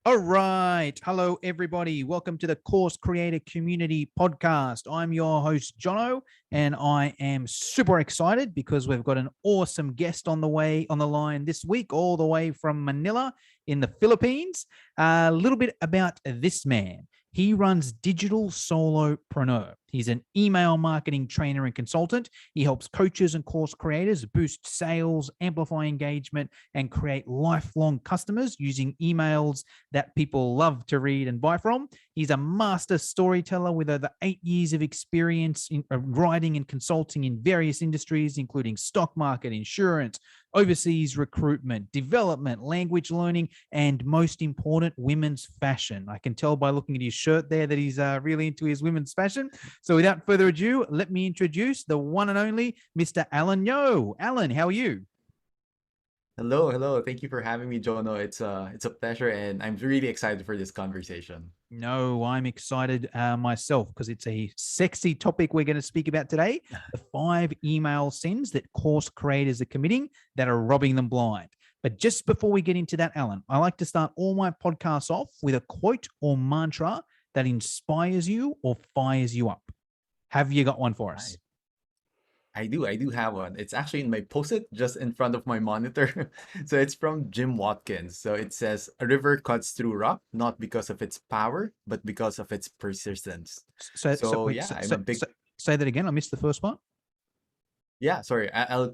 All right. Hello, everybody. Welcome to the Course Creator Community Podcast. I'm your host, Jono, and I am super excited because we've got an awesome guest on the line this week, all the way from Manila in the Philippines. A little bit about this man. He runs Digital Solopreneur. He's an email marketing trainer and consultant. He helps coaches and course creators boost sales, amplify engagement, and create lifelong customers using emails that people love to read and buy from. He's a master storyteller with over 8 years of experience in writing and consulting in various industries, including stock market, insurance, overseas recruitment, development, language learning, and most important, women's fashion. I can tell by looking at his shirt there that he's really into his women's fashion. So without further ado, let me introduce the one and only Mr. Allan Yo. Allan, how are you? Hello. Thank you for having me, Jono. It's a pleasure, and I'm really excited for this conversation. No, I'm excited myself because it's a sexy topic we're going to speak about today. The 5 email sins that course creators are committing that are robbing them blind. But just before we get into that, Allan, I like to start all my podcasts off with a quote or mantra that inspires you or fires you up. Have you got one for us? Right. I do have one. It's actually in my post-it just in front of my monitor. So it's from Jim Watkins. So it says, "A river cuts through rock, not because of its power, but because of its persistence." So, So wait, yeah, I'm a big say that again. I missed the first part. yeah. Sorry, I'll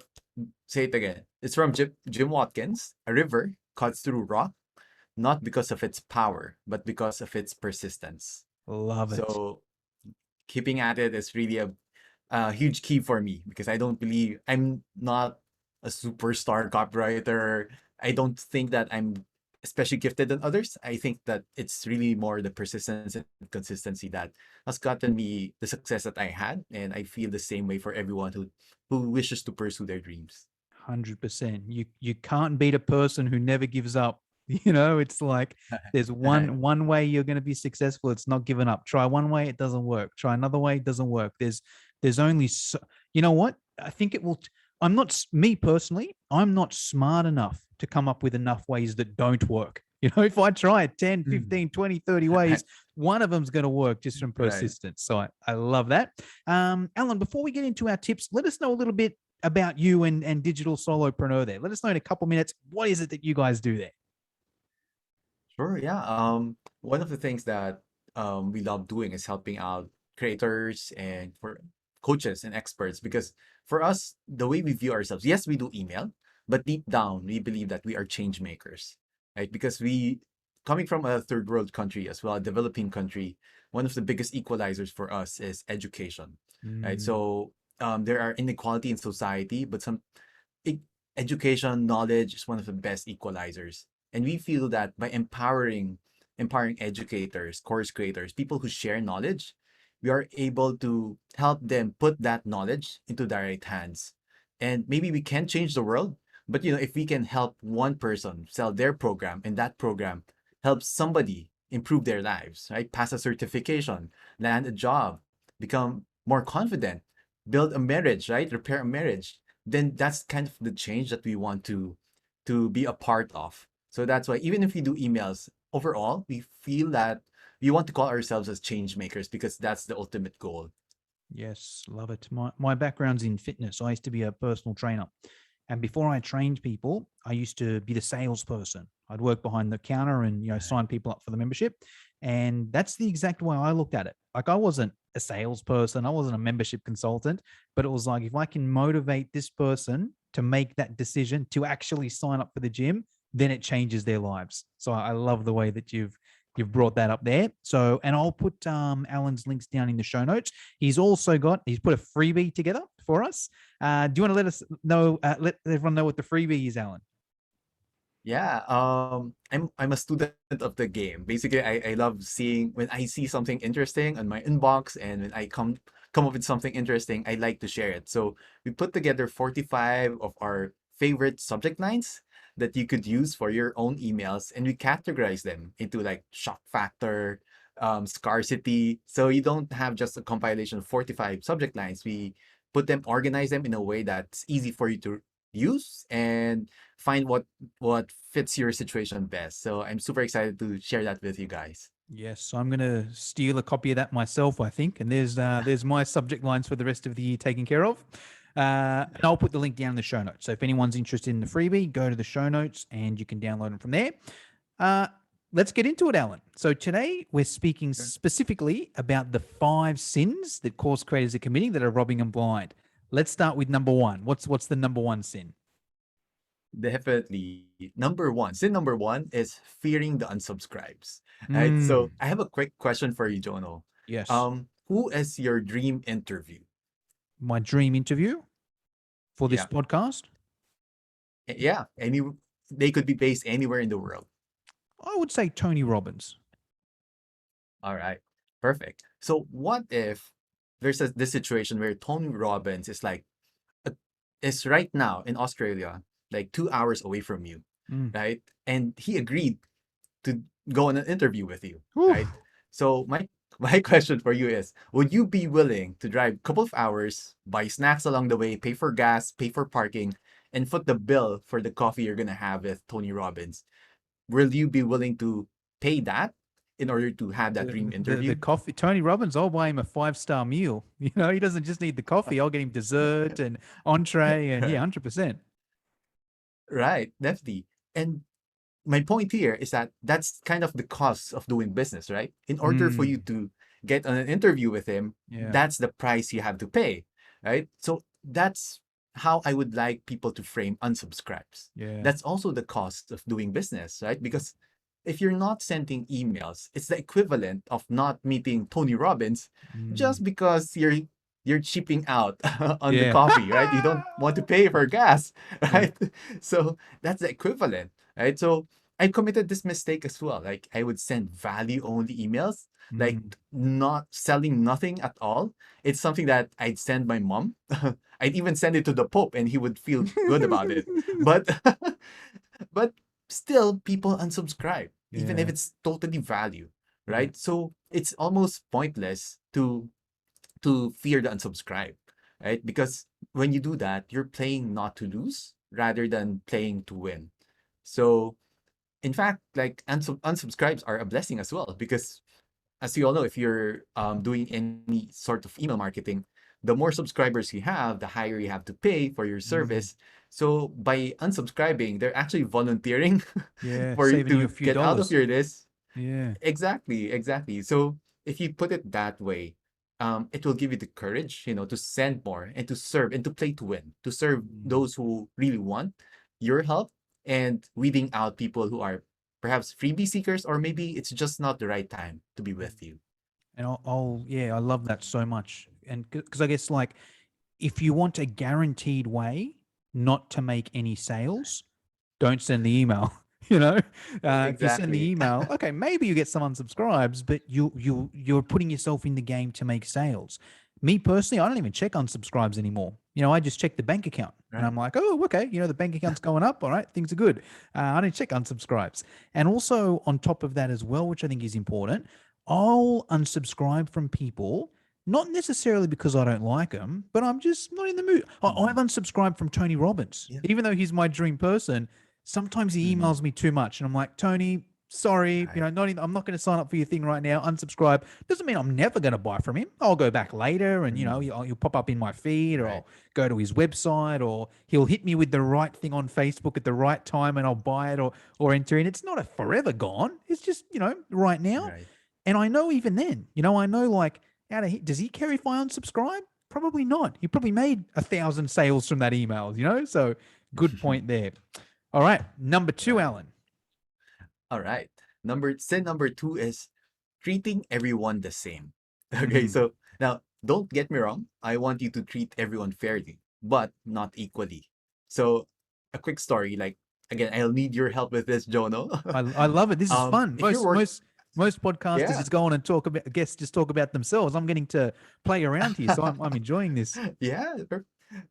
say it again. It's from Jim Watkins. A river cuts through rock, not because of its power, but because of its persistence. Love it. So keeping at it is really a huge key for me because I'm not a superstar copywriter. I don't think that I'm especially gifted than others. I think that it's really more the persistence and consistency that has gotten me the success that I had, and I feel the same way for everyone who wishes to pursue their dreams. 100%. You can't beat a person who never gives up. You know, it's like there's one way you're going to be successful. It's not giving up. Try one way, it doesn't work. Try another way, it doesn't work. There's only so, you know what? I think it will. I'm not me personally. I'm not smart enough to come up with enough ways that don't work. You know, if I try 10, Mm. 15, 20, 30 ways, one of them's going to work just from Right. persistence. So I love that. Allan, before we get into our tips, let us know a little bit about you and Digital Solopreneur there. Let us know in a couple minutes, what is it that you guys do there? Sure, yeah. One of the things that we love doing is helping out creators and for coaches and experts because for us, the way we view ourselves, yes, we do email, but deep down, we believe that we are change makers, right? Because coming from a third world country as well, a developing country, one of the biggest equalizers for us is education, right? Mm, So there are inequality in society, but e- education, knowledge is one of the best equalizers. And we feel that by empowering educators, course creators, people who share knowledge, we are able to help them put that knowledge into the right hands. And maybe we can't change the world, but if we can help one person sell their program and that program helps somebody improve their lives, right? Pass a certification, land a job, become more confident, build a marriage, right? Repair a marriage, then that's kind of the change that we want to be a part of. So that's why even if we do emails, overall, we feel that we want to call ourselves as change makers because that's the ultimate goal. yes, love it. My background's in fitness. I used to be a personal trainer. And before I trained people, I used to be the salesperson. I'd work behind the counter and sign people up for the membership. And that's the exact way I looked at it. Like I wasn't a salesperson, I wasn't a membership consultant, but it was like if I can motivate this person to make that decision to actually sign up for the gym, then it changes their lives. So I love the way that you've brought that up there. So, and I'll put Allan's links down in the show notes. He's put a freebie together for us. Do you want to let us know, let everyone know what the freebie is, Allan? Yeah, I'm a student of the game. Basically, I love seeing when I see something interesting on my inbox and when I come up with something interesting, I like to share it. So we put together 45 of our favorite subject lines that you could use for your own emails, and we categorize them into like shock factor, scarcity. So you don't have just a compilation of 45 subject lines. We organize them in a way that's easy for you to use and find what fits your situation best. So I'm super excited to share that with you guys. Yes, I'm going to steal a copy of that myself, I think. And there's my subject lines for the rest of the year taken care of. And I'll put the link down in the show notes. So if anyone's interested in the freebie, go to the show notes and you can download them from there. Uh, let's get into it, Alan. So today we're speaking Sure. specifically about the 5 sins that course creators are committing that are robbing them blind. Let's start with number one. What's the number one sin? Definitely. Sin number one is fearing the unsubscribes. Right. Mm, So I have a quick question for you, Jono. yes. Who is your dream interview? My dream interview for this Yeah. podcast, Yeah. They could be based anywhere in the world. I would say Tony Robbins. All right. Perfect. So what if there's this situation where Tony Robbins is uh, is right now in Australia, like 2 hours away from you, Mm. right? And he agreed to go on an interview with you, Whew. right? So my my question for you is, would you be willing to drive a couple of hours, buy snacks along the way, pay for gas, pay for parking, and foot the bill for the coffee you're gonna have with Tony Robbins? Will you be willing to pay that in order to have that dream The interview? coffee, Tony Robbins, I'll buy him a 5-star meal. He doesn't just need the coffee. I'll get him dessert and entree and yeah, 100%. Right, definitely. And my point here is that that's kind of the cost of doing business, right? In order for you Mm, to get on an interview with him, yeah, that's the price you have to pay, right? So that's how I would like people to frame unsubscribes. yeah. That's also the cost of doing business, right? Because if you're not sending emails, it's the equivalent of not meeting Tony Robbins Mm, just because you're cheaping out on the yeah. coffee, right? You don't want to pay for gas, Yeah. right? So that's the equivalent, right? So I committed this mistake as well. Like I would send value only emails, like Mm. not selling nothing at all. It's something that I'd send my mom. I'd even send it to the Pope and he would feel good about it. But but still people unsubscribe, even if Yeah, it's totally value, yeah. right? So it's almost pointless to fear the unsubscribe, right? Because when you do that, you're playing not to lose rather than playing to win. So in fact, like unsubscribes are a blessing as well because as you all know, if you're doing any sort of email marketing, the more subscribers you have, the higher you have to pay for your Mm, service. So by unsubscribing, they're actually volunteering yeah, for you saving you a to few get out of dollars. your list. Yeah. Exactly, exactly. So if you put it that way, it will give you the courage, to send more and to serve and to play to win, to serve Mm. those who really want your help and weeding out people who are perhaps freebie seekers or maybe it's just not the right time to be with you. And yeah, I love that so much. And because I guess like if you want a guaranteed way not to make any sales, don't send the email. You know, if you send the Exactly. email, okay, maybe you get some unsubscribes, but you're putting yourself in the game to make sales. Me personally, I don't even check unsubscribes anymore. I just check the bank account, and Right. I'm like, oh, okay, the bank account's going up. All right, things are good. I don't check unsubscribes, and also on top of that as well, which I think is important, I'll unsubscribe from people. Not necessarily because I don't like them, but I'm just not in the mood. I've Mhm. unsubscribed from Tony Robbins, Yeah. even though he's my dream person. Sometimes he Mhm. emails me too much, and I'm like, Tony, sorry, Right. I'm not going to sign up for your thing right now. Unsubscribe. Doesn't mean I'm never going to buy from him. I'll go back later, and Mhm. he'll pop up in my feed, or Right. I'll go to his website, or he'll hit me with the right thing on Facebook at the right time, and I'll buy it or enter in. It's not a forever gone. It's just right now, Right. and I know even then, I know like does he care if I unsubscribe? Probably not. He probably made 1,000 sales from that email. So good point there. All right, number two, Right. Alan. All right. Number two is treating everyone the same. Okay, Mm, so now don't get me wrong. I want you to treat everyone fairly, but not equally. So a quick story, like again, I'll need your help with this, Jono. I love it. This is fun. If you're work, Most podcasters yeah, just go on and talk about guests just talk about themselves. I'm getting to play around here, so I'm enjoying this. yeah,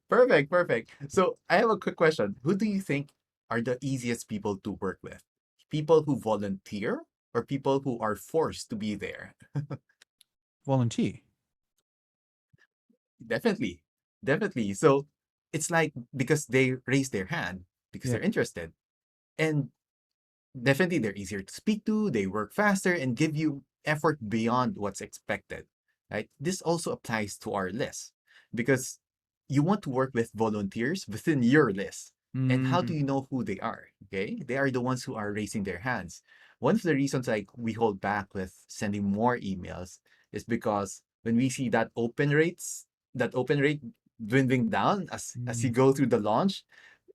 perfect, perfect. So I have a quick question. Who do you think are the easiest people to work with? People who volunteer or people who are forced to be there? Volunteer. Definitely. Definitely. So it's like because they raise their hand because Yeah. they're interested. And definitely they're easier to speak to, they work faster and give you effort beyond what's expected. Right? This also applies to our list because you want to work with volunteers within your list. And how do Mm, you know who they are? Okay? They are the ones who are raising their hands. One of the reasons like we hold back with sending more emails is because when we see that open rate dwindling down as you mm, go through the launch,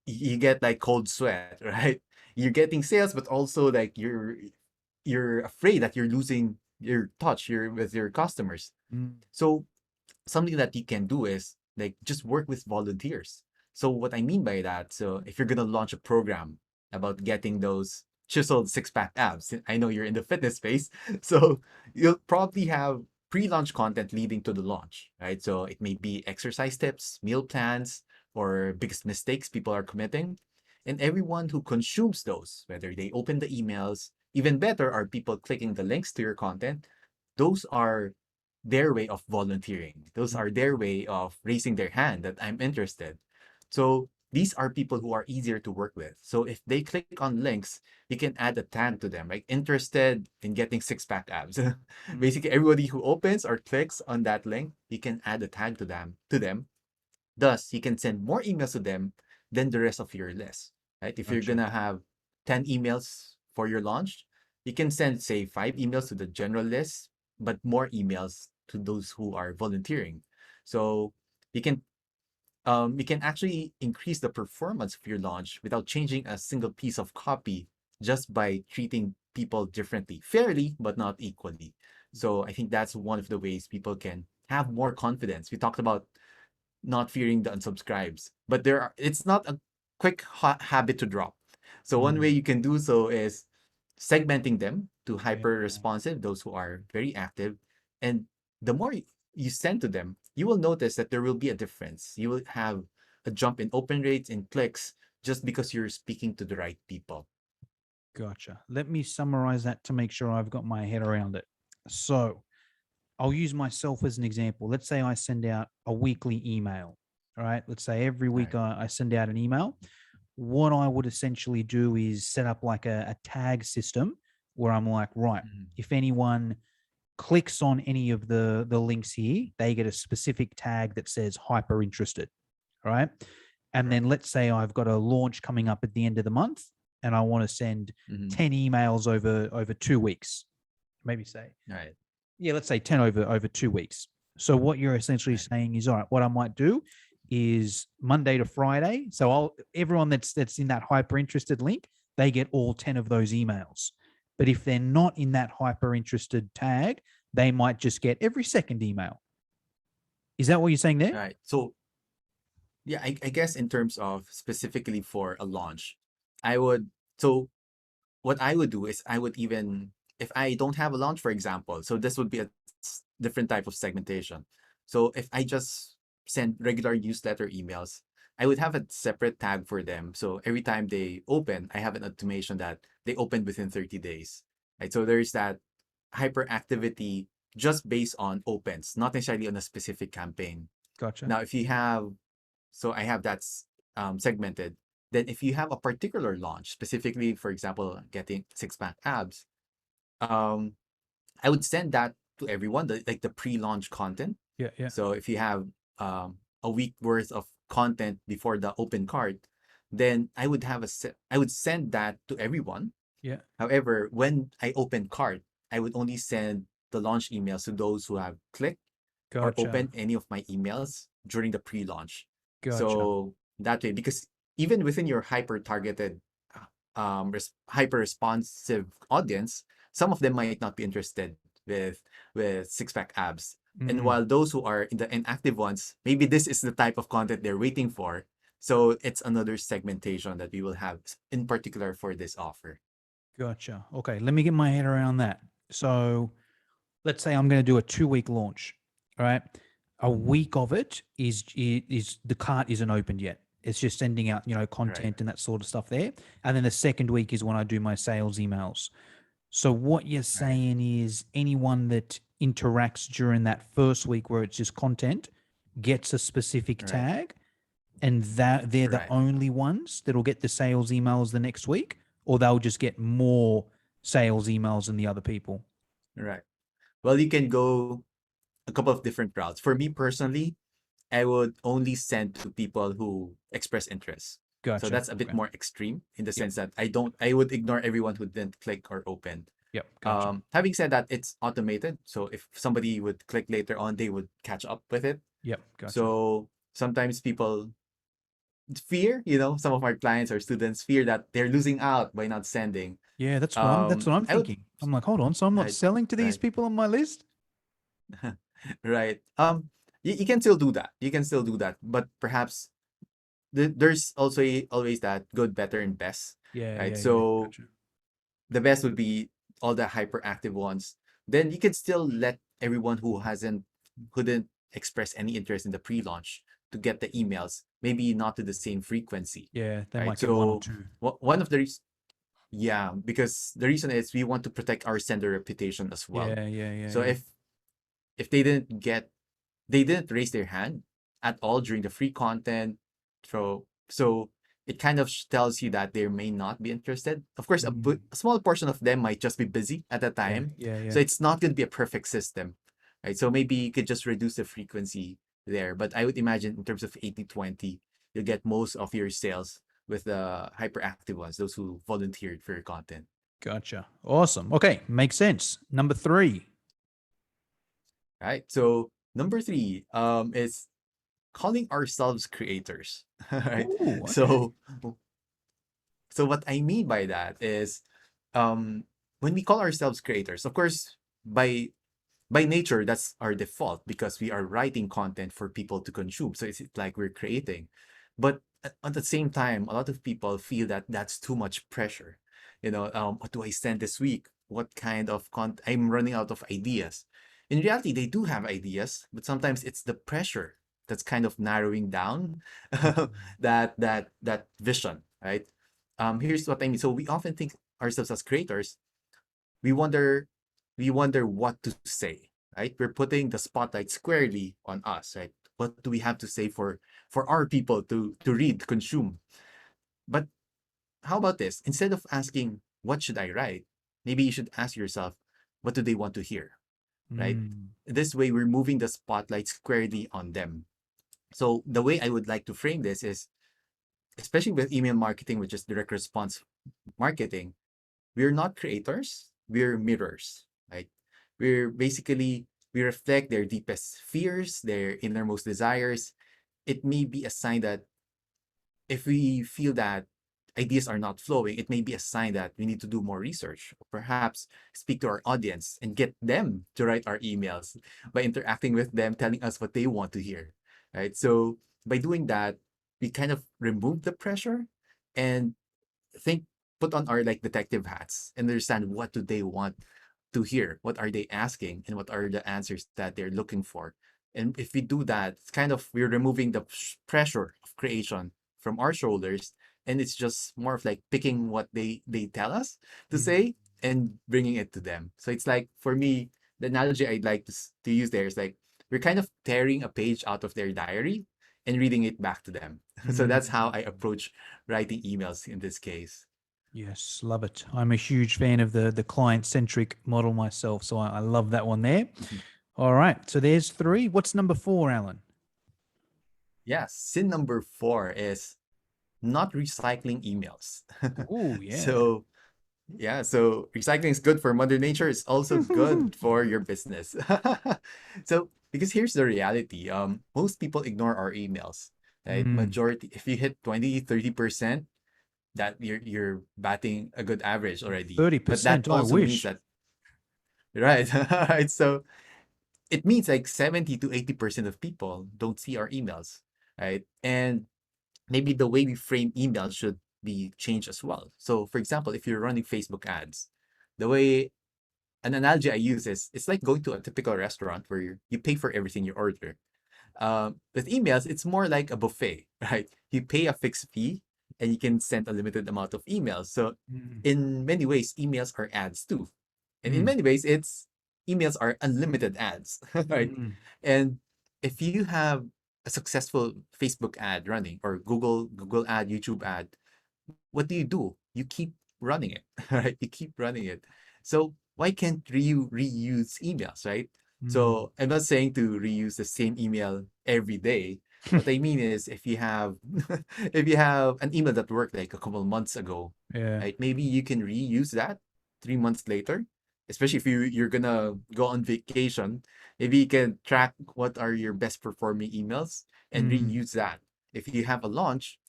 you get like cold sweat, right? You're getting sales, but also like you're afraid that you're losing your touch with your customers. mm, So something that you can do is like just work with volunteers. So what I mean by that, so if you're gonna launch a program about getting those chiseled six-pack abs, I know you're in the fitness space, so you'll probably have pre-launch content leading to the launch, right? So it may be exercise tips, meal plans, or biggest mistakes people are committing. And everyone who consumes those, whether they open the emails, even better are people clicking the links to your content, those are their way of volunteering. Those mm. are their way of raising their hand that I'm interested. So these are people who are easier to work with. So if they click on links, you can add a tag to them, like interested in getting six-pack abs. Mm, Basically, everybody who opens or clicks on that link, you can add a tag to them. Thus, you can send more emails to them than the rest of your list, right? If you're gotcha. gonna have 10 emails for your launch, you can send, say, 5 emails to the general list, but more emails to those who are volunteering. So you can you can actually increase the performance of your launch without changing a single piece of copy just by treating people differently, fairly, but not equally. So I think that's one of the ways people can have more confidence. We talked about not fearing the unsubscribes, but it's not a quick habit to drop. So one way Mm, you can do so is segmenting them to yeah. hyper responsive, those who are very active. And the more you send to them, you will notice that there will be a difference. You will have a jump in open rates and clicks just because you're speaking to the right people. Gotcha. Let me summarize that to make sure I've got my head around it. So I'll use myself as an example. Let's say I send out a weekly email. All right. Let's say every week Right. I send out an email. What I would essentially do is set up like a tag system where I'm like, right, Mhm. if anyone clicks on any of the links here, they get a specific tag that says hyper interested. All right. And then Right. let's say I've got a launch coming up at the end of the month and I want to send Mhm. 10 emails over 2 weeks. Maybe say, Right. yeah, let's say 10 over 2 weeks. So what you're essentially Right. saying is, all right, what I might do is Monday to Friday. So everyone that's in that hyper interested link, they get all 10 of those emails. But if they're not in that hyper interested tag, they might just get every second email. Is that what you're saying there? Right. So yeah, I guess in terms of specifically for a launch, I would so what I would do is I would even if I don't have a launch, for example, so this would be a different type of segmentation. So if I just send regular newsletter emails, I would have a separate tag for them. So every time they open, I have an automation that they opened within 30 days. Right. So there's that hyperactivity just based on opens, not necessarily on a specific campaign. Gotcha. Now, if you have so I have that segmented. Then if you have a particular launch, specifically, for example, getting six-pack abs, um, I would send that to everyone, like the pre-launch content. Yeah, yeah, So if you have a week worth of content before the open card, then I would send that to everyone. yeah. However, when I open cart, I would only send the launch emails to those who have clicked or Gotcha. opened any of my emails during the pre-launch. Gotcha. So that way, because even within your hyper-targeted, hyper responsive audience, some of them might not be interested with six-pack abs. And Mm, while those who are in the inactive ones, maybe this is the type of content they're waiting for. So it's another segmentation that we will have in particular for this offer. gotcha. Okay, let me get my head around that. So let's say I'm going to do a 2 week launch. All right. A Mhm. week of it is the cart isn't opened yet. It's just sending out, Right. content and that sort of stuff there. And then the second week is when I do my sales emails. So what you're Right. saying is anyone that interacts during that first week where it's just content gets a specific Right. tag. and that they're the Right. only ones that'll get the sales emails the next week, or they'll just get more sales emails than the other people? Right. Well, you can go a couple of different routes. For me personally, I would only send to people who express interest. So Gotcha. that's a bit Okay. more extreme in the Yep. sense that I would ignore everyone who didn't click or open. Yep. Gotcha. Having said that, it's automated. So if somebody would click later on, they would catch up with it. Yep. Gotcha. So sometimes people fear, some of our clients or students fear that they're losing out by not sending. Yeah, that's what I'm I would, thinking. I'm like, hold on, so I'm not right, selling to these right, people on my list? right. You can still do that. You can still do that, but perhaps there's also always that good, better, and best, Yeah, right? yeah, yeah. So Gotcha. the best would be all the hyperactive ones. Then you can still let everyone who didn't express any interest in the pre-launch to get the emails, maybe not to the same frequency, Yeah, they right? might get one or So two. one of the yeah, because the reason is we want to protect our sender reputation as well. Yeah, yeah, yeah, So yeah. if they didn't raise their hand at all during the free content. So it kind of tells you that they may not be interested. Of course, Mm. a small portion of them might just be busy at that Yeah, time. yeah, yeah. So it's not going to be a perfect system, right? So maybe you could just reduce the frequency there. But I would imagine in terms of 80/20, you'll get most of your sales with the hyperactive ones, those who volunteered for your content, Gotcha. Awesome. Okay, makes sense. Number three. right? So number three is calling ourselves creators, right? Ooh, okay. So what I mean by that is, um, when we call ourselves creators, of course, by nature, that's our default because we are writing content for people to consume. So it's like we're creating, but at the same time, a lot of people feel that that's too much pressure. What do I send this week? What kind of content? I'm running out of ideas. In reality, they do have ideas, but sometimes it's the pressure that's kind of narrowing down Mm. that vision, right? Here's what I mean. So we often think ourselves as creators. We wonder we wonder what to say, right? We're putting the spotlight squarely on us, right? What do we have to say for our people to read, consume? But how about this? Instead of asking what should I write, maybe you should ask yourself, what do they want to hear, right? Mm. This way, we're moving the spotlight squarely on them. So the way I would like to frame this is, especially with email marketing, which is direct response marketing, we're not creators, we're mirrors, right? We reflect their deepest fears, their innermost desires. It may be a sign that if we feel that ideas are not flowing, it may be a sign that we need to do more research, or perhaps speak to our audience and get them to write our emails by interacting with them, telling us what they want to hear, right? So by doing that, we kind of remove the pressure and think put on our like detective hats and understand what do they want to hear, what are they asking, and what are the answers that they're looking for. And if we do that, it's kind of we're removing the pressure of creation from our shoulders, and it's just more of like picking what they tell us to Mm. say and bringing it to them. So it's like for me, the analogy I'd like to use there is like we're kind of tearing a page out of their diary and reading it back to them. So that's how I Mm. approach writing emails in this case. Yes, love it. I'm a huge fan of the client centric model myself, so I love that one there. Mhm. All right, so there's three. What's number four, Alan? Yeah, sin number four is not recycling emails. Oh yeah. So yeah, so recycling is good for Mother Nature. It's also good for your business. So because here's the reality. Most people ignore our emails. Right? Mm. Majority, if you hit 20-30%, that you're batting a good average already. But that 30%, I also means wish. that right, right. So it means like 70-80% of people don't see our emails, right? And maybe the way we frame emails should be changed as well. So, for example, if you're running Facebook ads, the way an analogy I use is it's like going to a typical restaurant where you pay for everything you order. With emails, it's more like a buffet, right? You pay a fixed fee and you can send a limited amount of emails. So, Mm. in many ways, emails are ads too. And in Mm. many ways, it's emails are unlimited ads, right? Mm. And if you have a a successful Facebook ad running or Google ad, YouTube ad, what do? You keep running it, right? You keep running it. So why can't you reuse emails, right? Mm. So I'm not saying to reuse the same email every day. What I mean is if you have if you have an email that worked like a couple months ago, Yeah. right? Maybe you can reuse that 3 months later, especially if you're gonna go on vacation. Maybe you can track what are your best performing emails and Mm. reuse that. If you have a launch,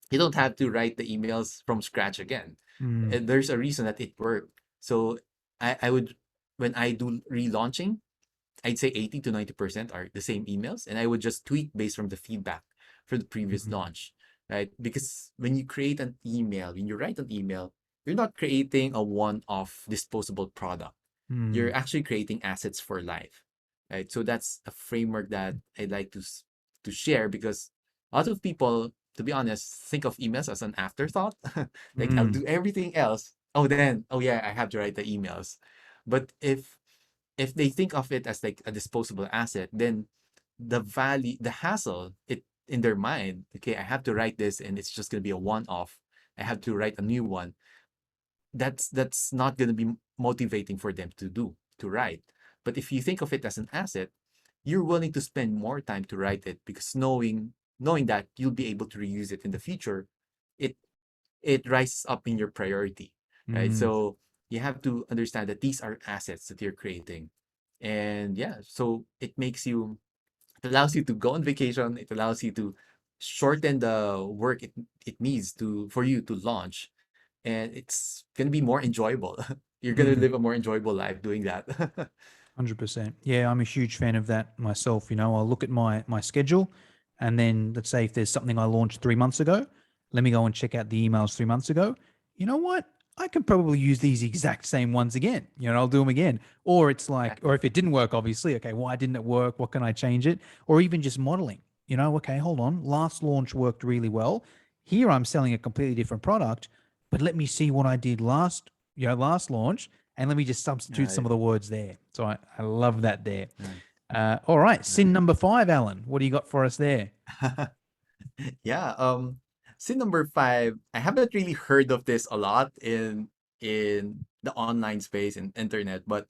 you don't have to write the emails from scratch again. Mm. And there's a reason that it worked. So I would, when I do relaunching, I'd say 80 to 90% are the same emails, and I would just tweak based from the feedback for the previous Mm. launch, right? Because when you create an email, when you write an email, you're not creating a one-off disposable product. You're Mm. actually creating assets for life, right? So that's a framework that I'd like to share because a lot of people, to be honest, think of emails as an afterthought. Like I'll Mm. do everything else. Oh yeah, I have to write the emails. But if they think of it as like a disposable asset, then the value, the hassle, it in their mind, okay, I have to write this and it's just gonna be a one-off. I have to write a new one. That's not gonna be motivating for them to write. But if you think of it as an asset, you're willing to spend more time to write it because knowing that you'll be able to reuse it in the future, it it rises up in your priority, right? Mm. So you have to understand that these are assets that you're creating. And yeah, so it allows you to go on vacation, it allows you to shorten the work it needs to for you to launch. And it's gonna be more enjoyable. You're gonna Mm. live a more enjoyable life doing that. 100%. Yeah, I'm a huge fan of that myself. I'll look at my schedule, and then let's say if there's something I launched 3 months ago, let me go and check out the emails 3 months ago. You know what? I can probably use these exact same ones again. I'll do them again. Or it's like, or Exactly. if it didn't work, obviously, okay, why didn't it work? What can I change it? Or even just modeling. Okay, hold on. Last launch worked really well. Here I'm selling a completely different product, but let me see what I did last launch, and let me just substitute some Right. of the words there. So I love that there. Right. All right, sin Right. number 5, Alan. What do you got for us there? Yeah. Sin number five, I haven't really heard of this a lot in the online space and internet, but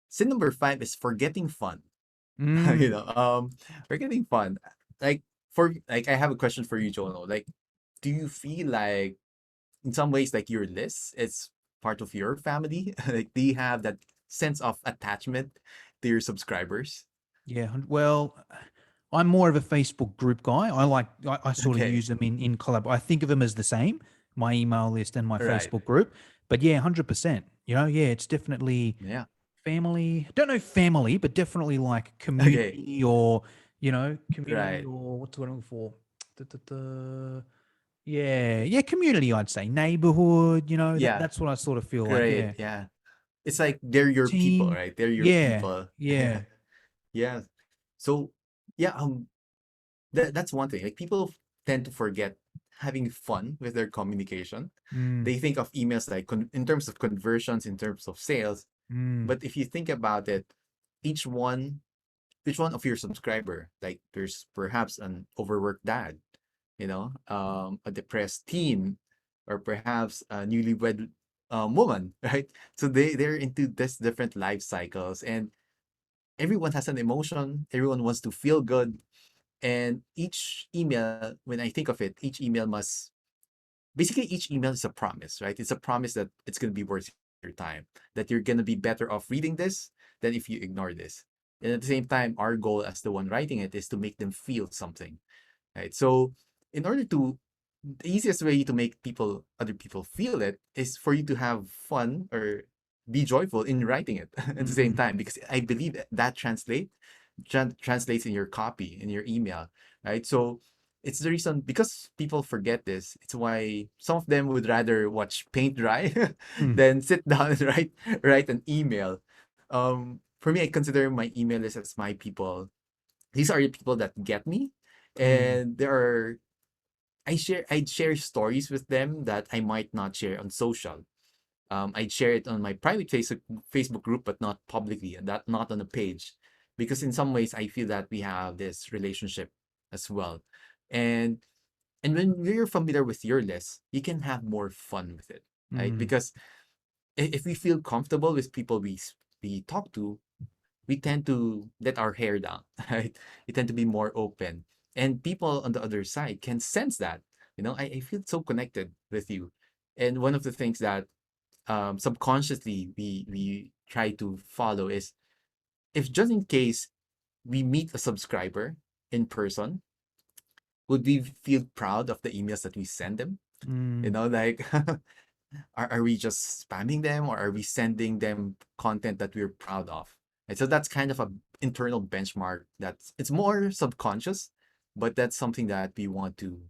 sin number five is forgetting fun. you Mm, know, forgetting fun. Like I have a question for you, Jono. Like, do you feel like in some ways like your list is part of your family? Like, do you have that sense of attachment to your subscribers? yeah. Well, I'm more of a Facebook group guy. I sort of Okay. use them in collab. I think of them as the same, my email list and my Right. Facebook group. But yeah, 100%. Yeah, it's definitely Yeah. family. Don't know family, but definitely like Okay. community or, community Right. or what's what I'm looking for? Da, da, da. Yeah, community, I'd say. Neighborhood, Yeah. that's what I sort of feel like. Great. Yeah. Yeah. It's like they're your people, Team. right? They're your Yeah. people. Yeah. Yeah. So yeah, that's one thing. Like people tend to forget having fun with their communication. Mm, They think of emails like in terms of conversions, in terms of sales. mm, But if you think about it, each one, each one of your subscriber, like there's perhaps an overworked dad, a depressed teen, or perhaps a newlywed woman, right? So they're into this different life cycles, and everyone has an emotion. Everyone wants to feel good, and each email, when I think of it, each email must basically each email is a promise, right? It's a promise that it's going to be worth your time, that you're going to be better off reading this than if you ignore this. And at the same time, our goal as the one writing it is to make them feel something, right? So in order to the easiest way to make other people feel it is for you to have fun or be joyful in writing it at the same mm, time, because I believe that translates in your copy, in your email, right? So it's the reason, because people forget this, it's why some of them would rather watch paint dry mm, than sit down and write an email. For me, I consider my email list as my people. These are the people that get me, mm, and there are I'd share stories with them that I might not share on social. I'd share it on my private Facebook group, but not publicly, and that not on a page, because in some ways I feel that we have this relationship as well. And when you're familiar with your list, you can have more fun with it, right? Mm. Because if we feel comfortable with people we talk to, we tend to let our hair down, right? We tend to be more open. And people on the other side can sense that. I feel so connected with you. And one of the things that subconsciously we try to follow is, if just in case we meet a subscriber in person, would we feel proud of the emails that we send them? Mm. Like are we just spamming them, or are we sending them content that we're proud of? And so that's kind of a internal benchmark, it's more subconscious, but that's something that we want to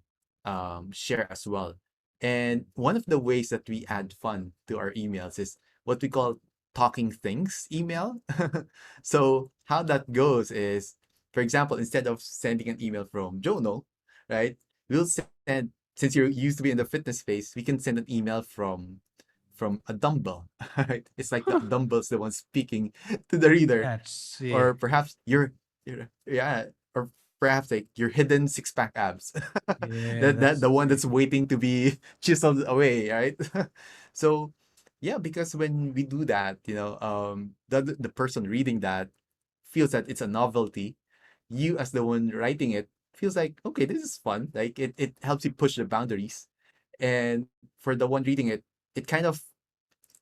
share as well. And one of the ways that we add fun to our emails is what we call talking things email. So how that goes is, for example, instead of sending an email from Jono, right, we'll send, since you're used to be in the fitness space, we can send an email from a dumbbell, right? It's like the dumbbell's the one speaking to the reader, That's or sick. perhaps your yeah, or perhaps like your hidden six pack abs, Yeah, that that's the one sick. that's waiting to be chiseled away, right? So yeah, because when we do that, the person reading that feels that it's a novelty. You as the one writing it feels like, okay, this is fun. Like it helps you push the boundaries. And for the one reading it, it kind of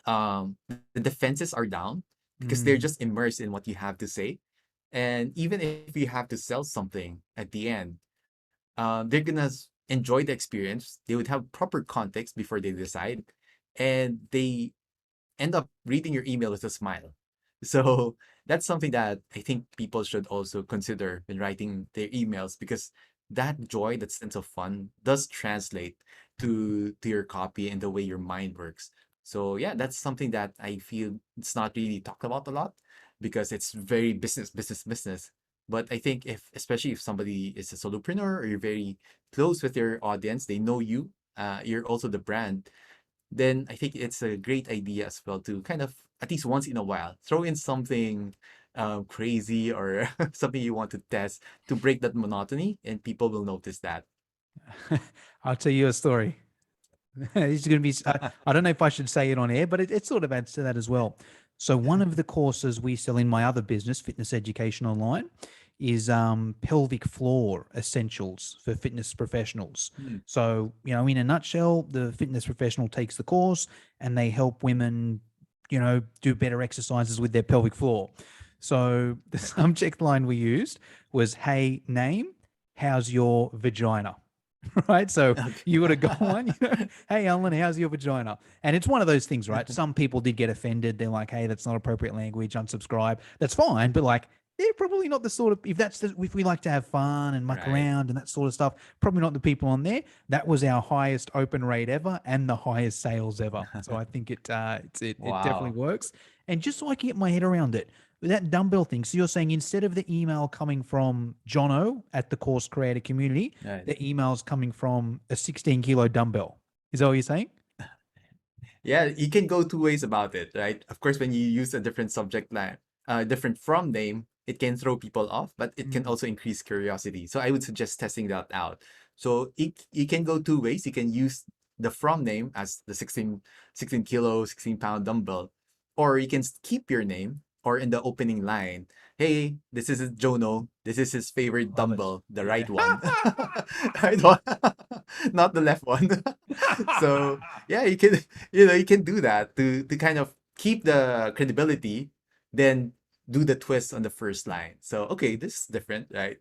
the defenses are down because they're Mm. just immersed in what you have to say. And even if you have to sell something at the end, they're gonna enjoy the experience. They would have proper context before they decide, and they end up reading your email with a smile. So that's something that I think people should also consider when writing their emails, because that joy, that sense of fun does translate to your copy and the way your mind works. So yeah, that's something that I feel it's not really talked about a lot because it's very business, business, business. But I think if, especially if somebody is a solopreneur or you're very close with your audience, they know you, you're also the brand, then I think it's a great idea as well to kind of, at least once in a while, throw in something crazy or something you want to test to break that monotony, and people will notice that. I'll tell you a story. It's going to be, I don't know if I should say it on air, but it sort of adds to that as well. So, one of the courses we sell in my other business, Fitness Education Online, is pelvic floor essentials for fitness professionals. Hmm. So, in a nutshell, the fitness professional takes the course and they help women, do better exercises with their pelvic floor. So, the subject line we used was, "Hey, name, how's your vagina?" Right? So you got to go Okay. on, "Hey, Allan, how's your vagina?" And it's one of those things, right? Some people did get offended. They're like, "Hey, that's not appropriate language, unsubscribe." That's fine. But like, they're probably not the sort of, if we like to have fun and muck Right. around and that sort of stuff, probably not the people on there. That was our highest open rate ever and the highest sales ever. So I think it definitely Wow. works. And just so I can get my head around it, with that dumbbell thing. So you're saying instead of the email coming from Jono at the course creator community, Right. the email's coming from a 16-kilo dumbbell. Is that what you're saying? Yeah, you can go two ways about it, right? Of course, when you use a different subject line, different from name, it can throw people off, but it can Mm. also increase curiosity. So I would suggest testing that out. So you can go two ways. You can use the from name as the 16 kilo, 16-pound dumbbell, or you can keep your name, or in the opening line, hey, this is Jono. This is his favorite Love it. dumbbell, the Yeah. right one. Right one, not the left one. So yeah, you can do that to kind of keep the credibility, then do the twist on the first line. So okay, this is different, right?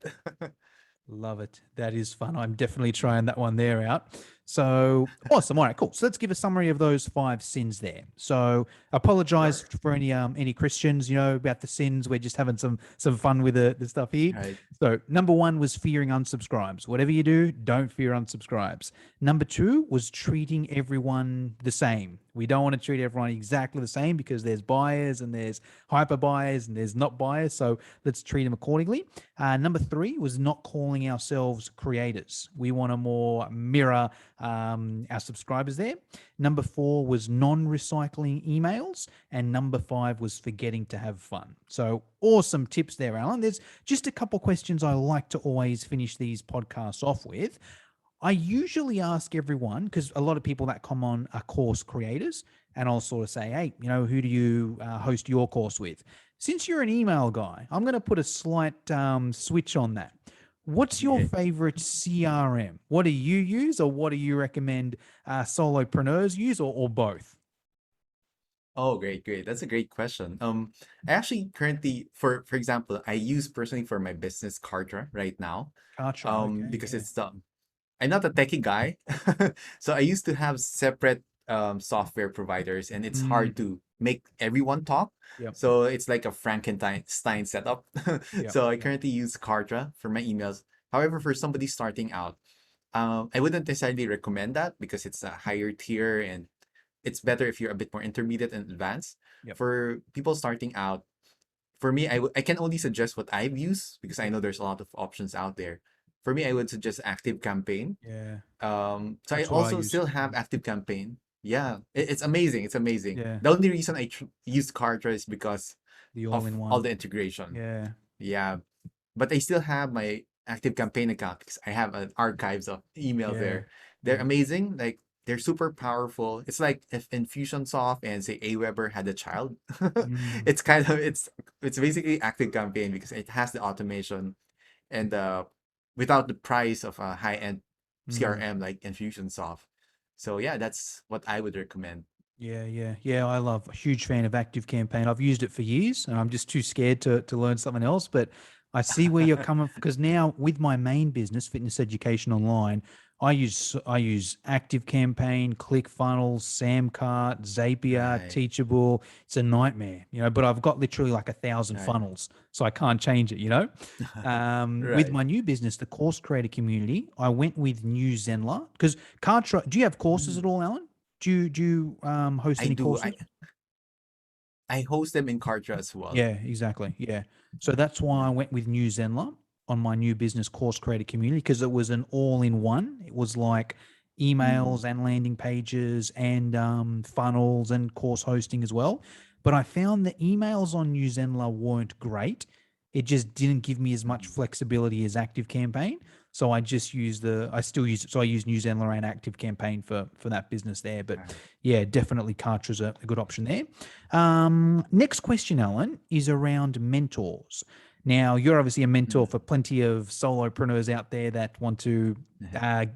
Love it. That is fun. I'm definitely trying that one there out. So awesome. All right, cool. So let's give a summary of those 5 sins there. So apologize Sure. for any Christians, about the sins. We're just having some fun with the stuff here. Right. So number one was fearing unsubscribes. Whatever you do, don't fear unsubscribes. Number two was treating everyone the same. We don't want to treat everyone exactly the same because there's buyers and there's hyper buyers and there's not buyers. So let's treat them accordingly. Number three was not calling ourselves creators. We want to more mirror our subscribers there. Number 4 was non-recycling emails, and number 5 was forgetting to have fun. So awesome tips there, Alan. There's just a couple questions I like to always finish these podcasts off with. I usually ask everyone, because a lot of people that come on are course creators, and I'll sort of say, hey, who do you host your course with? Since you're an email guy, I'm going to put a slight switch on that. What's your Okay. favorite CRM? What do you use, or what do you recommend solopreneurs use, or both? Oh, great, great. That's a great question. I actually currently, for example, I use personally for my business Kartra right now. Kartra. Okay. Because Yeah. it's I'm not a techie guy, so I used to have separate software providers, and it's hard Mm, to make everyone talk. yep. So it's like a Frankenstein setup. Yep. So I Yep. currently use Kartra for my emails. However, for somebody starting out, I wouldn't necessarily recommend that because it's a higher tier and it's better if you're a bit more intermediate and advanced. Yep. For people starting out, for me, I can only suggest what I've used because I Yep. know there's a lot of options out there. For me, I would suggest Active Campaign. Yeah. So I That's what I also use. still have Active Campaign. Yeah, it's amazing. It's amazing. Yeah. The only reason I use Kartra is because The of all all-in-one. the integration. Yeah. Yeah, but I still have my Active Campaign account because I have an archives of email Yeah. there. They're Yeah. amazing. Like they're super powerful. It's like if Infusionsoft and say Aweber had a child. Mm, It's kind of it's basically Active Campaign because it has the automation and without the price of a high-end mm. CRM like Infusionsoft. So yeah, that's what I would recommend. Yeah, yeah, yeah. I love a huge fan of Active Campaign. I've used it for years, and I'm just too scared to learn something else. But I see where you're coming from, because now with my main business, fitness education online, I use Active Campaign, ClickFunnels, Samcart, Zapier, Right. Teachable. It's a nightmare, But I've got literally like 1,000 Right. funnels, so I can't change it. With Right. my new business, the course creator community, I went with New Zenler because Kartra. Do you have courses at Mm. all, Alan? Do you host I any do. courses? I host them in Kartra as well. Yeah, exactly. Yeah. So that's why I Yeah. went with New Zenler on my new business course creator community, because it was an all-in-one. It was like Mm. emails and landing pages and funnels and course hosting as well. But I found the emails on New Zenler weren't great. It just didn't give me as much Mm. flexibility as Active Campaign. So I still use it. So I use New Zenler and Active Campaign for that business there. But Right. yeah, definitely Kartra's a good option there. Next question, Alan, is around mentors. Now, you're obviously a mentor Mm. for plenty of solopreneurs out there that want to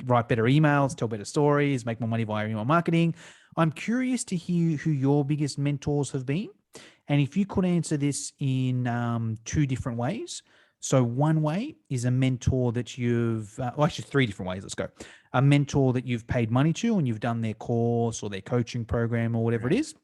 write better emails, tell better stories, make more money via email marketing. I'm curious to hear who your biggest mentors have been. And if you could answer this in two different ways. So, one way is a mentor that well, actually, three different ways. Let's go. A mentor that you've paid money to and you've done their course or their coaching program or whatever it Right. is.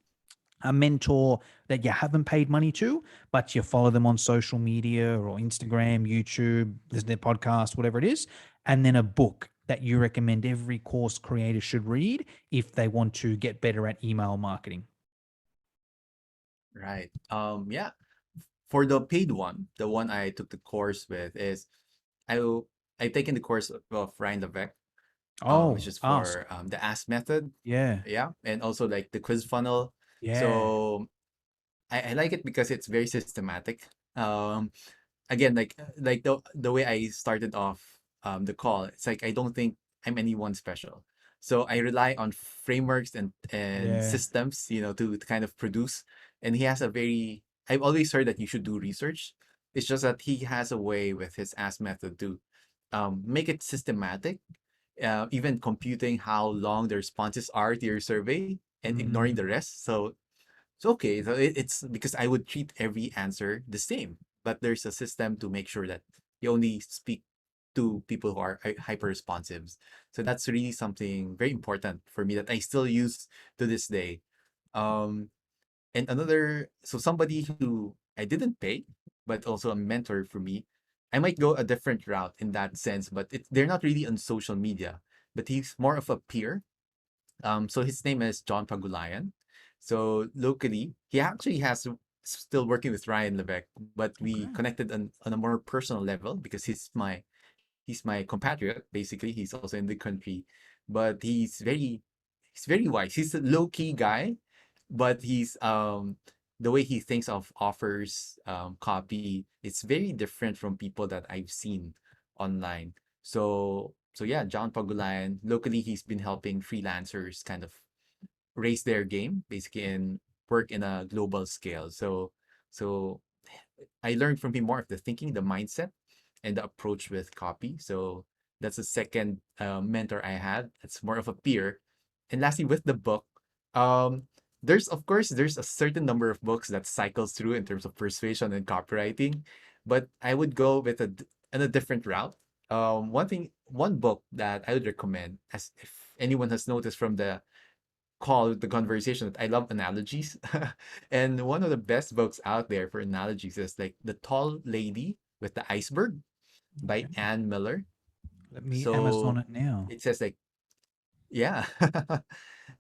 A mentor that you haven't paid money to, but you follow them on social media or Instagram, YouTube, listen to their podcast, whatever it is. And then a book that you recommend every course creator should read if they want to get better at email marketing. Right. Yeah. For the paid one, the one I took the course with is I will I've taken the course of Ryan Levesque, which Oh, is ask. for the Ask method. Yeah. Yeah. And also like the quiz funnel. Yeah. So I like it because it's very systematic. Um, Again, like the way I started off the call, it's like I don't think I'm anyone special. So I rely on frameworks and Yeah. systems, to kind of produce. And he has a very I've always heard that you should do research. It's just that he has a way with his Ask method to make it systematic, even computing how long the responses are to your survey and ignoring Mm, the rest. So okay, so it's because I would treat every answer the same, but there's a system to make sure that you only speak to people who are hyper responsive. So that's really something very important for me that I still use to this day. Um, and so somebody who I didn't pay, but also a mentor for me, I might go a different route in that sense, but they're not really on social media, but he's more of a peer. So his name is John Pagulayan. So locally, he actually has still working with Ryan Levesque, but we okay. connected on a more personal level because he's my compatriot. Basically, he's also in the country. but he's very wise. He's a low key guy, but he's the way he thinks of offers copy, it's very different from people that I've seen online. So yeah, John Pagulayan, locally he's been helping freelancers kind of raise their game basically and work in a global scale. So I learned from him more of the thinking, the mindset, and the approach with copy. So that's the second mentor I had. It's more of a peer. And lastly, with the book, um, there's of course there's a certain number of books that cycles through in terms of persuasion and copywriting, but I would go with a different route. One book that I would recommend, as if anyone has noticed from the conversation, that I love analogies. And one of the best books out there for analogies is like The Tall Lady with the Iceberg by Okay. Anne Miller. Let me Amazon So it now. it says like, yeah.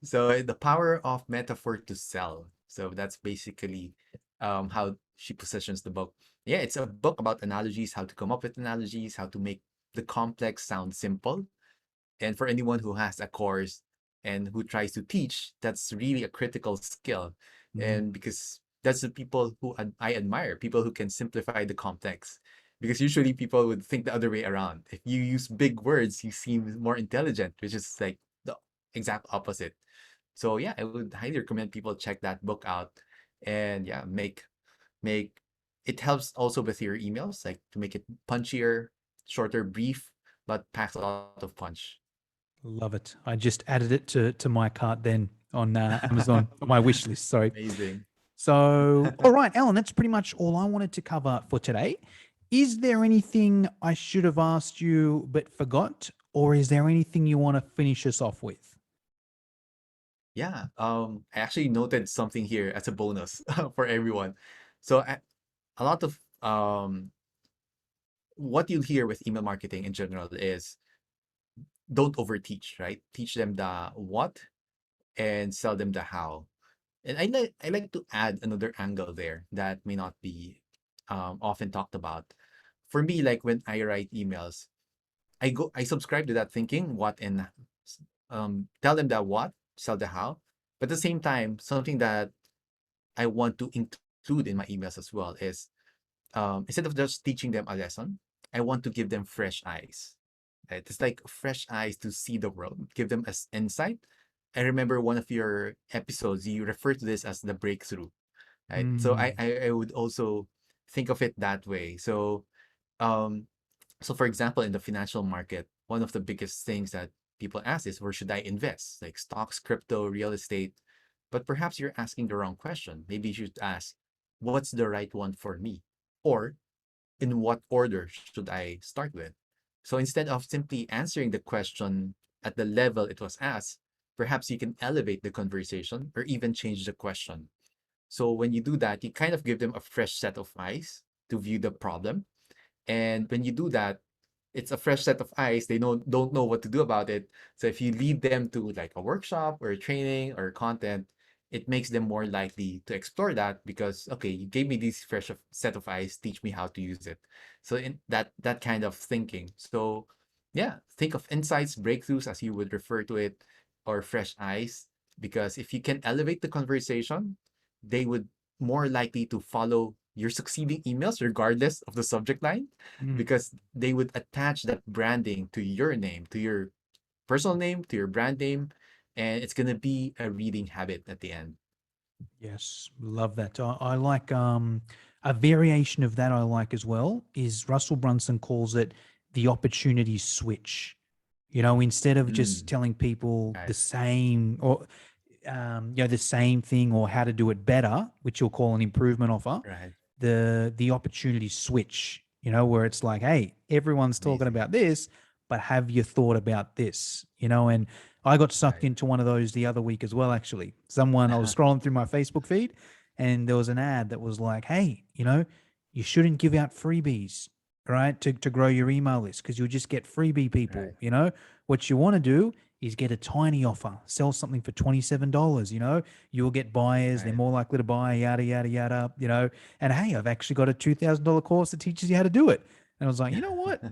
So the power of metaphor to sell. So that's basically how she positions the book. Yeah, it's a book about analogies, how to come up with analogies, how to make the complex sound simple. And for anyone who has a course and who tries to teach, that's really a critical skill. Mm, And because that's the people who I admire, people who can simplify the complex. Because usually people would think the other way around. If you use big words, you seem more intelligent, which is like the exact opposite. So yeah, I would highly recommend people check that book out. And yeah, make it helps also with your emails, like to make it punchier, shorter, brief, but packs a lot of punch. love it. I just added it to my cart then on Amazon, my wish list. Sorry. Amazing. So, all right, Alan, that's pretty much all I wanted to cover for today. Is there anything I should have asked you but forgot, or is there anything you want to finish us off with? Yeah, I actually noted something here as a bonus for everyone. So a lot of what you'll hear with email marketing in general is don't overteach, right? Teach them the what and sell them the how. And I like to add another angle there that may not be often talked about. For me, like when I write emails, I subscribe to that thinking, what and tell them that what, sell the how. But at the same time, something that I want to include in my emails as well is instead of just teaching them a lesson, I want to give them fresh eyes. Right? It's like fresh eyes to see the world, give them as insight. I remember one of your episodes, you refer to this as the breakthrough, right? So Mm, I would also think of it that way. Um, so for example, in the financial market, one of the biggest things that people ask is, where should I invest? Like stocks, crypto, real estate. But perhaps you're asking the wrong question. Maybe you should ask, what's the right one for me? Or in what order should I start with? So instead of simply answering the question at the level it was asked, perhaps you can elevate the conversation or even change the question. So when you do that, you kind of give them a fresh set of eyes to view the problem. And when you do that, it's a fresh set of eyes. They don't know what to do about it. So if you lead them to like a workshop or a training or content, it makes them more likely to explore that because okay, you gave me this set of eyes, teach me how to use it. So in that kind of thinking. So yeah, think of insights, breakthroughs as you would refer to it, or fresh eyes. Because if you can elevate the conversation, they would more likely to follow your succeeding emails regardless of the subject line mm. because they would attach that branding to your name, to your personal name, to your brand name, and it's going to be a reading habit at the end. Yes, love that. I like a variation of that I like as well is Russell Brunson calls it the opportunity switch. You know, instead of just Mm, telling people the right, same or the same thing or how to do it better, which you'll call an improvement offer, right. the opportunity switch, where it's like, hey, everyone's talking Amazing. about this, but have you thought about this? And I got sucked Right. into one of those the other week as well, actually. I was scrolling through my Facebook feed and there was an ad that was like, hey, you shouldn't give out freebies, right? To grow your email list because you'll just get freebie Right. people. What you want to do is get a tiny offer, sell something for $27, you'll get buyers, they're Right. more likely to buy, yada, yada, yada. And hey, I've actually got a $2,000 course that teaches you how to do it. And I was like, you know what?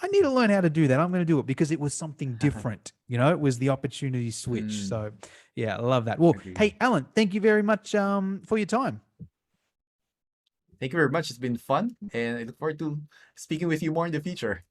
I need to learn how to do that. I'm going to do it because it was something different. It was the opportunity switch. Mm, So yeah, I love that. Well, agree. hey, Alan, thank you very much for your time. Thank you very much. It's been fun, and I look forward to speaking with you more in the future.